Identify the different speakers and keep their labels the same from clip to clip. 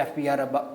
Speaker 1: FBR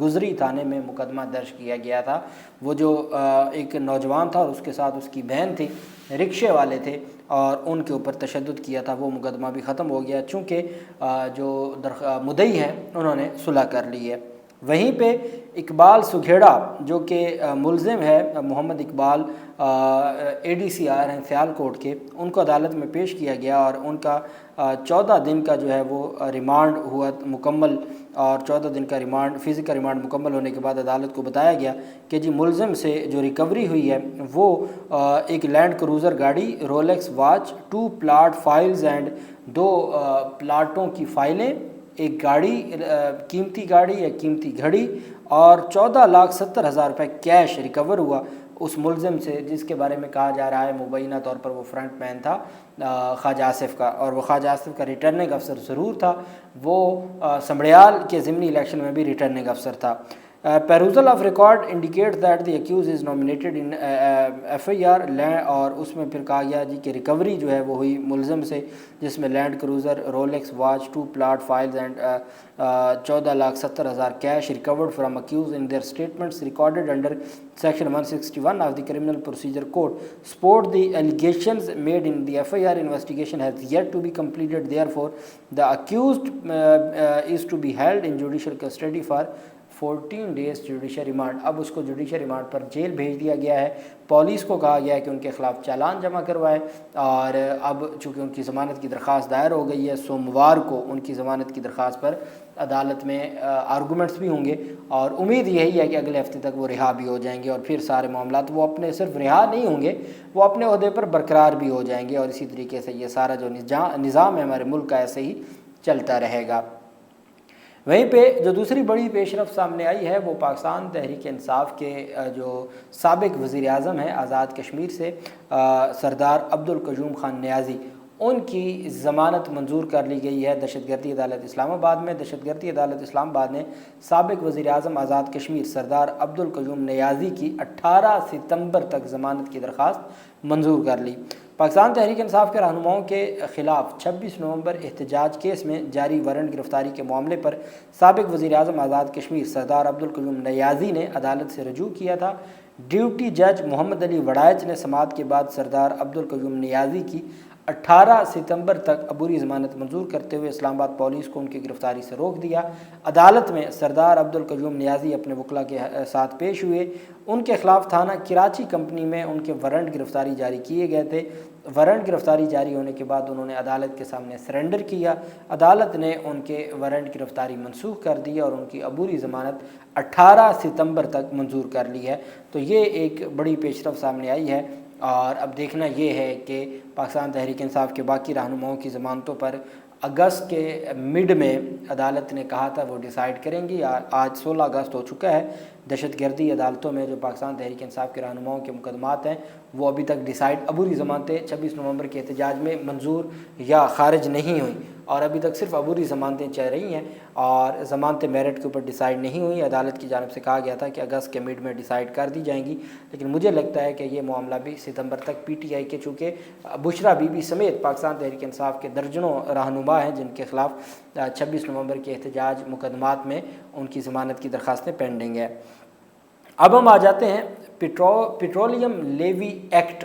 Speaker 1: گزری تھانے میں مقدمہ درج کیا گیا تھا۔ وہ جو ایک نوجوان تھا اور اس کے ساتھ اس کی بہن تھی، رکشے والے تھے، اور ان کے اوپر تشدد کیا تھا، وہ مقدمہ بھی ختم ہو گیا چونکہ جو مدعی ہیں انہوں نے صلح کر لی ہے۔ وہیں پہ اقبال سگھیڑا جو کہ ملزم ہے، محمد اقبال ADCR ہیں سیالکوٹ کے، ان کو عدالت میں پیش کیا گیا اور ان کا 14 دن کا جو ہے وہ ریمانڈ ہوا مکمل، اور 14 دن کا ریمانڈ فزیکل ریمانڈ مکمل ہونے کے بعد عدالت کو بتایا گیا کہ جی ملزم سے جو ریکوری ہوئی ہے وہ ایک لینڈ کروزر گاڑی، Rolex watch, 2 plot files and 2 پلاٹوں کی فائلیں، ایک گاڑی، قیمتی گاڑی یا قیمتی گھڑی، اور 14,70,000 روپے کیش ریکور ہوا اس ملزم سے، جس کے بارے میں کہا جا رہا ہے مبینہ طور پر وہ فرنٹ مین تھا خواجہ آصف کا، اور وہ خواجہ آصف کا ریٹرننگ افسر ضرور تھا، وہ سمڑیال کے ضمنی الیکشن میں بھی ریٹرننگ افسر تھا۔ Perusal of record indicate that the accused is nominated in FIR، اور اس میں پھر کہا گیا جی کہ ریکوری جو ہے وہ ہوئی ملزم سے، جس میں land cruiser, Rolex watch, 2 plot files and 14,70,000 cash recovered from accused in their statements recorded under section 161 of the criminal procedure code support the allegations made in the FIR investigation has yet to be completed therefore the accused is to be held in judicial custody for 14 days judicial remand. اب اس کو judicial remand پر jail بھیج دیا گیا ہے۔ Police کو کہا گیا ہے کہ ان کے خلاف چالان جمع کروائے، اور اب چونکہ ان کی ضمانت کی درخواست دائر ہو گئی ہے، سوموار کو ان کی ضمانت کی درخواست پر عدالت میں آرگومنٹس بھی ہوں گے، اور امید یہی ہے کہ اگلے ہفتے تک وہ رہا بھی ہو جائیں گے، اور پھر سارے معاملات وہ اپنے صرف رہا نہیں ہوں گے، وہ اپنے عہدے پر برقرار بھی ہو جائیں گے، اور اسی طریقے سے یہ سارا جو نظام ہے ہمارے ملک کا ایسے ہی چلتا رہے گا۔ وہیں پہ جو دوسری بڑی پیش رفت سامنے آئی ہے وہ پاکستان تحریک انصاف کے جو سابق وزیر اعظم ہیں آزاد کشمیر سے سردار عبدالقیوم خان نیازی، ان کی ضمانت منظور کر لی گئی ہے دہشت گردی عدالت اسلام آباد میں۔ دہشت گردی عدالت اسلام آباد نے سابق وزیر اعظم آزاد کشمیر سردار عبدالقیوم نیازی کی 18 ستمبر تک ضمانت کی درخواست منظور کر لی۔ پاکستان تحریک انصاف کے رہنماؤں کے خلاف 26 نومبر احتجاج کیس میں جاری وارنٹ گرفتاری کے معاملے پر سابق وزیر اعظم آزاد کشمیر سردار عبدالقیوم نیازی نے عدالت سے رجوع کیا تھا۔ ڈیوٹی جج محمد علی وڑائچ نے سماعت کے بعد سردار عبدالقیوم نیازی کی 18 ستمبر تک عبوری ضمانت منظور کرتے ہوئے اسلام آباد پولیس کو ان کی گرفتاری سے روک دیا۔ عدالت میں سردار عبدالقیوم نیازی اپنے وکلاء کے ساتھ پیش ہوئے۔ ان کے خلاف تھانہ کراچی کمپنی میں ان کے وارنٹ گرفتاری جاری کیے گئے تھے۔ وارنٹ گرفتاری جاری ہونے کے بعد انہوں نے عدالت کے سامنے سرنڈر کیا۔ عدالت نے ان کے وارنٹ گرفتاری منسوخ کر دی اور ان کی عبوری ضمانت 18 ستمبر تک منظور کر لی ہے۔ تو یہ ایک بڑی پیش رفت سامنے آئی ہے، اور اب دیکھنا یہ ہے کہ پاکستان تحریک انصاف کے باقی رہنماؤں کی ضمانتوں پر اگست کے مڈ میں عدالت نے کہا تھا وہ ڈیسائیڈ کریں گی۔ آج 16 اگست ہو چکا ہے۔ دہشت گردی عدالتوں میں جو پاکستان تحریک انصاف کے رہنماؤں کے مقدمات ہیں وہ ابھی تک ڈیسائیڈ، عبوری ضمانتیں 26 نومبر کے احتجاج میں منظور یا خارج نہیں ہوئیں، اور ابھی تک صرف عبوری ضمانتیں چل رہی ہیں، اور ضمانتیں میرٹ کے اوپر ڈیسائیڈ نہیں ہوئی۔ عدالت کی جانب سے کہا گیا تھا کہ اگست کے مڈ میں ڈیسائیڈ کر دی جائیں گی، لیکن مجھے لگتا ہے کہ یہ معاملہ بھی ستمبر تک PTI کے، چونکہ بشرا بی بی سمیت پاکستان تحریک انصاف کے درجنوں رہنما ہیں جن کے خلاف 26 نومبر کے احتجاج مقدمات میں ان کی ضمانت کی درخواستیں پینڈنگ ہے۔ اب ہم آ جاتے ہیں پیٹرولیم لیوی ایکٹ۔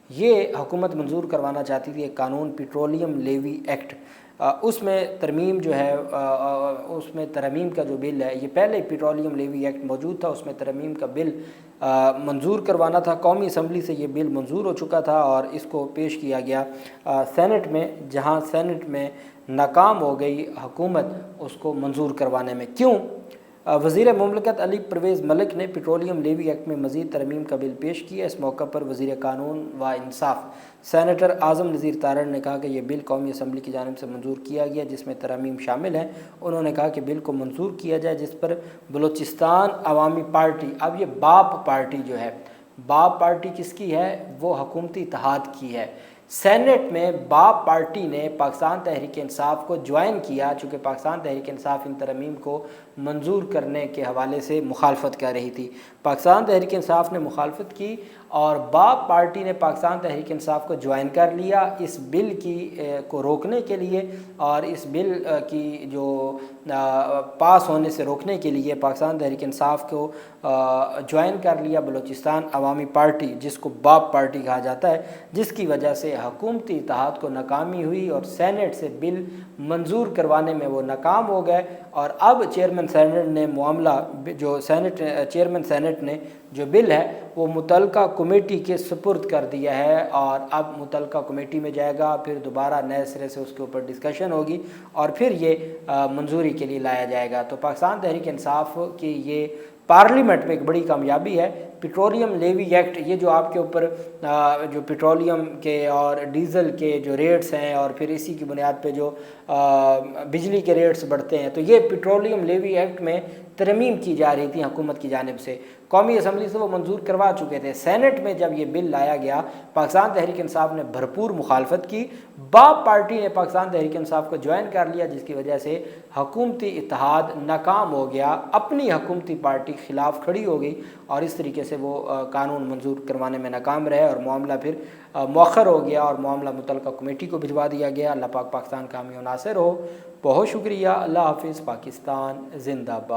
Speaker 1: یہ حکومت منظور کروانا چاہتی تھی ایک قانون، پیٹرولیم لیوی ایکٹ۔ اس میں ترمیم جو ہے، اس میں ترمیم کا جو بل ہے، یہ پہلے پیٹرولیم لیوی ایکٹ موجود تھا، اس میں ترمیم کا بل منظور کروانا تھا۔ قومی اسمبلی سے یہ بل منظور ہو چکا تھا اور اس کو پیش کیا گیا سینٹ میں، جہاں سینٹ میں ناکام ہو گئی حکومت اس کو منظور کروانے میں۔ کیوں؟ وزیر مملکت علی پرویز ملک نے پیٹرولیم لیوی ایکٹ میں مزید ترمیم کا بل پیش کیا۔ اس موقع پر وزیر قانون و انصاف سینیٹر اعظم نذیر تارڑ نے کہا کہ یہ بل قومی اسمبلی کی جانب سے منظور کیا گیا جس میں ترامیم شامل ہیں۔ انہوں نے کہا کہ بل کو منظور کیا جائے جس پر بلوچستان عوامی پارٹی، اب یہ باپ پارٹی جو ہے، باپ پارٹی کس کی ہے؟ وہ حکومتی اتحاد کی ہے۔ سینٹ میں باپ پارٹی نے پاکستان تحریک انصاف کو جوائن کیا، چونکہ پاکستان تحریک انصاف ان ترمیم کو منظور کرنے کے حوالے سے مخالفت کر رہی تھی۔ پاکستان تحریک انصاف نے مخالفت کی اور باب پارٹی نے پاکستان تحریک انصاف کو جوائن کر لیا اس بل کو روکنے کے لیے، اور اس بل کی جو پاس ہونے سے روکنے کے لیے پاکستان تحریک انصاف کو جوائن کر لیا بلوچستان عوامی پارٹی، جس کو باب پارٹی کہا جاتا ہے، جس کی وجہ سے حکومتی اتحاد کو ناکامی ہوئی اور سینٹ سے بل منظور کروانے میں وہ ناکام ہو گئے۔ اور اب چیئرمین سینٹ نے معاملہ جو چیئرمین سینٹ نے جو بل ہے وہ متعلقہ کمیٹی کے سپرد کر دیا ہے، اور اب متعلقہ کمیٹی میں جائے گا، پھر دوبارہ نئے سرے سے اس کے اوپر ڈسکشن ہوگی اور پھر یہ منظوری کے لیے لایا جائے گا۔ تو پاکستان تحریک انصاف کی یہ پارلیمنٹ میں ایک بڑی کامیابی ہے۔ پیٹرولیم لیوی ایکٹ، یہ جو آپ کے اوپر جو پیٹرولیم کے اور ڈیزل کے جو ریٹس ہیں اور پھر اسی کی بنیاد پہ جو بجلی کے ریٹس بڑھتے ہیں، تو یہ پیٹرولیم لیوی ایکٹ میں ترمیم کی جا رہی تھی حکومت کی جانب سے۔ قومی اسمبلی سے وہ منظور کروا چکے تھے، سینٹ میں جب یہ بل لایا گیا پاکستان تحریک انصاف نے بھرپور مخالفت کی، باب پارٹی نے پاکستان تحریک انصاف کو جوائن کر لیا، جس کی وجہ سے حکومتی اتحاد ناکام ہو گیا، اپنی حکومتی پارٹی خلاف کھڑی ہو گئی، اور اس طریقے سے وہ قانون منظور کروانے میں ناکام رہے اور معاملہ پھر مؤخر ہو گیا اور معاملہ متعلقہ کمیٹی کو بھجوا دیا گیا۔ اللہ پاک پاکستان کامیاب و ناصر ہو۔ بہت شکریہ۔ اللہ حافظ۔ پاکستان زندہ باد۔